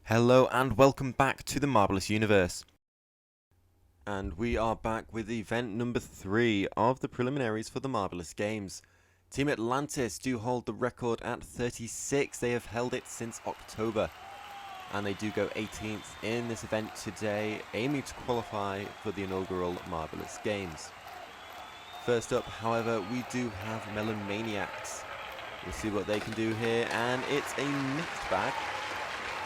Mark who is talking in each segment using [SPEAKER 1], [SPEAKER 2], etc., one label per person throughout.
[SPEAKER 1] Hello and welcome back to the Marbleous Universe. And we are back with event number 3 of the preliminaries for the Marbleous Games. Team Atlantis do hold the record at 36. They have held it since October. And they do go 18th in this event today, aiming to qualify for the inaugural Marbleous Games. First up, however, we do have Melon Maniacs. We'll see what they can do here, and it's a mixed bag.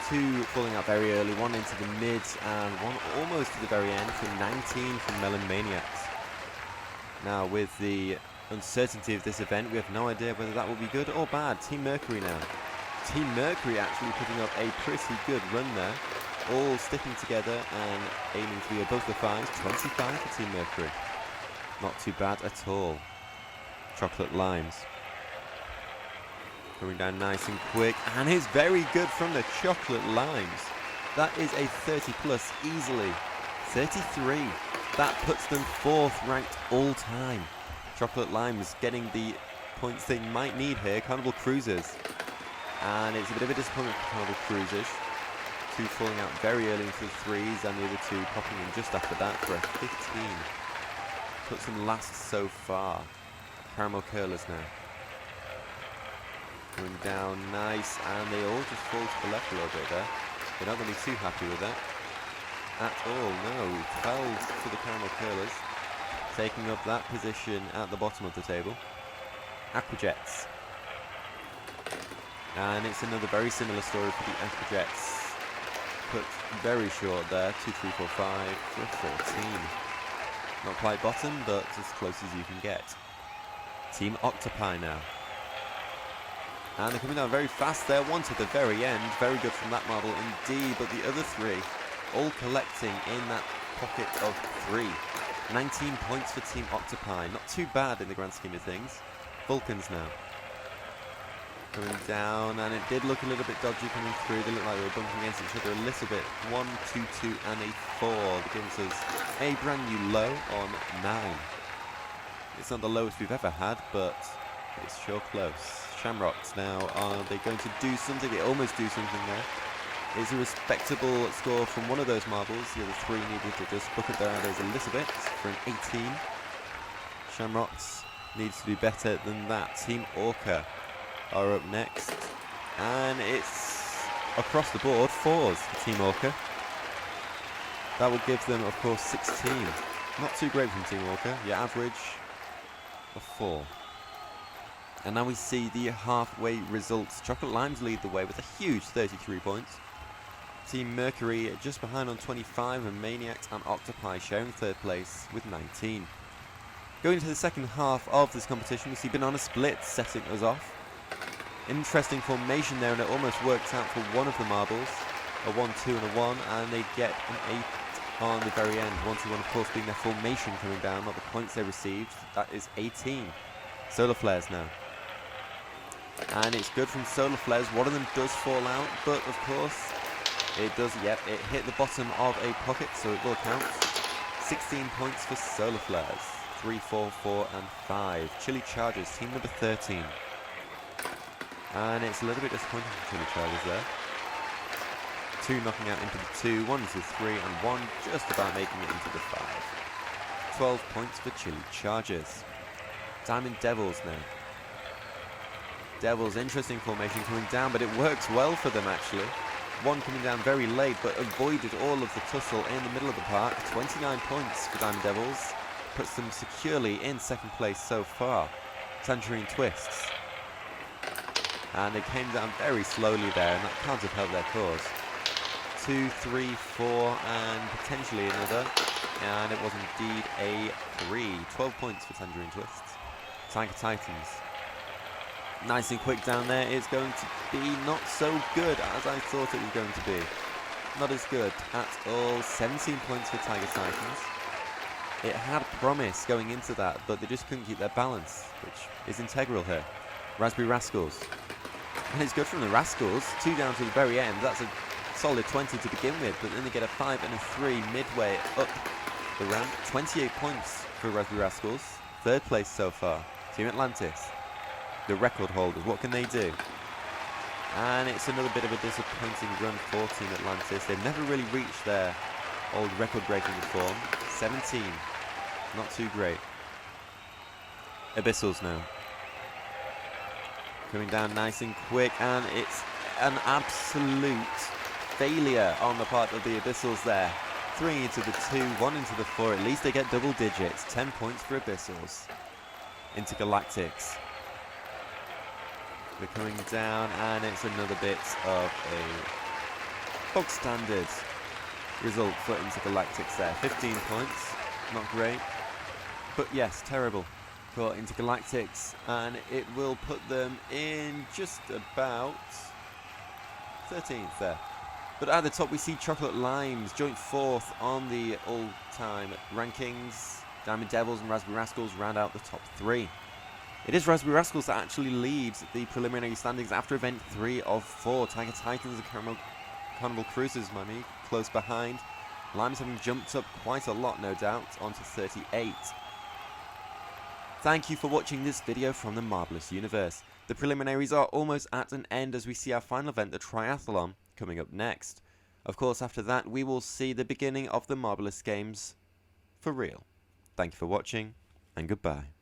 [SPEAKER 1] Two falling out very early, one into the mids and one almost to the very end for 19 from Melon Maniacs. Now with the uncertainty of this event, we have no idea whether that will be good or bad. Team Mercury now. Team Mercury actually putting up a pretty good run there, all sticking together and aiming to be above the fives. 25 for Team Mercury. Not too bad at all. Chocolate Limes. Going down nice and quick, and it's very good from the Chocolate Limes. That is a 30 plus easily. 33. That puts them 4th ranked all time. Chocolate Limes getting the points they might need here. Carnival Cruisers. And it's a bit of a disappointment for Carnival Cruisers. Two falling out very early into the 3s, and the other two popping in just after that for a 15. Puts them last so far. Caramel Curlers now. Going down nice, and they all just fall to the left a little bit there. They're not going to be too happy with that at all, no. 12 for the Caramel Curlers, taking up that position at the bottom of the table. Aquajets. And it's another very similar story for the Aquajets. Put very short there, 2, 3, 4, 5 for a 14. Not quite bottom, but as close as you can get. Team Octopi now. And they're coming down very fast there, one to the very end. Very good from that model indeed, but the other 3 all collecting in that pocket of 3. 19 points for Team Octopi. Not too bad in the grand scheme of things. Vulcans now. Coming down, and it did look a little bit dodgy coming through. They looked like they were bumping against each other a little bit. 1, 2, 2, and a 4. That gives us a brand new low on 9. It's not the lowest we've ever had, but it's sure close. Shamrocks now, are they going to do something? They almost do something there. It's a respectable score from one of those marbles. The other 3 needed to just bucket their arrows a little bit for an 18. Shamrocks needs to do better than that. Team Orca are up next. And it's across the board 4s for Team Orca. That will give them, of course, 16. Not too great from Team Orca. Your average of 4. And now we see the halfway results. Chocolate Limes lead the way with a huge 33 points. Team Mercury just behind on 25, and Maniacs and Octopi sharing 3rd place with 19. Going into the second half of this competition, we see Banana Split setting us off. Interesting formation there, and it almost works out for one of the marbles. A 1, 2 and a 1, and they get an 8 on the very end. 1, 2, 1 of course being their formation coming down, not the points they received. That is 18. Solar Flares now. And it's good from Solar Flares. One of them does fall out, but of course it does, yep, it hit the bottom of a pocket, so it will count. 16 points for Solar Flares. 3, 4, 4 and 5. Chili Chargers, team number 13. And it's a little bit disappointing for Chili Chargers there. 2 knocking out into the 2, 1 into the 3, and 1 just about making it into the 5. 12 points for Chili Chargers. Diamond Devils now. Devils, interesting formation coming down, but it works well for them actually. 1 coming down very late, but avoided all of the tussle in the middle of the park. 29 points for Diamond Devils. Puts them securely in 2nd place so far. Tangerine Twists. And they came down very slowly there, and that can't have helped their cause. 2, 3, 4, and potentially another. And it was indeed a 3. 12 points for Tangerine Twists. Tiger Titans. Nice and quick down there. It's going to be not so good as I thought it was going to be. Not as good at all. 17 points for Tiger Titans. It had promise going into that, but they just couldn't keep their balance, which is integral here. Raspberry Rascals. And it's good from the Rascals. 2 down to the very end. That's a solid 20 to begin with, but then they get a 5 and a 3 midway up the ramp. 28 points for Raspberry Rascals. 3rd place so far. Team Atlantis. The record holders, what can they do? And it's another bit of a disappointing run for Team Atlantis. They've never really reached their old record-breaking form. 17. Not too great. Abyssals now. Coming down nice and quick, and it's an absolute failure on the part of the Abyssals there. 3 into the 2, 1 into the 4. At least they get double digits. 10 points for Abyssals. Intergalactics. They're coming down, and it's another bit of a bog standard result for Intergalactics there. 15 points. Not great. But yes, terrible for Intergalactics, and it will put them in just about 13th there. But at the top we see Chocolate Limes, joint 4th on the all-time rankings. Diamond Devils and Raspberry Rascals round out the top 3. It is Raspberry Rascals that actually leads the preliminary standings after event 3 of 4. Tiger Titans and Carnival Cruisers, close behind. Limes having jumped up quite a lot, no doubt, onto 38. Thank you for watching this video from the Marbleous Universe. The preliminaries are almost at an end as we see our final event, the triathlon, coming up next. Of course, after that, we will see the beginning of the Marbleous Games for real. Thank you for watching, and goodbye.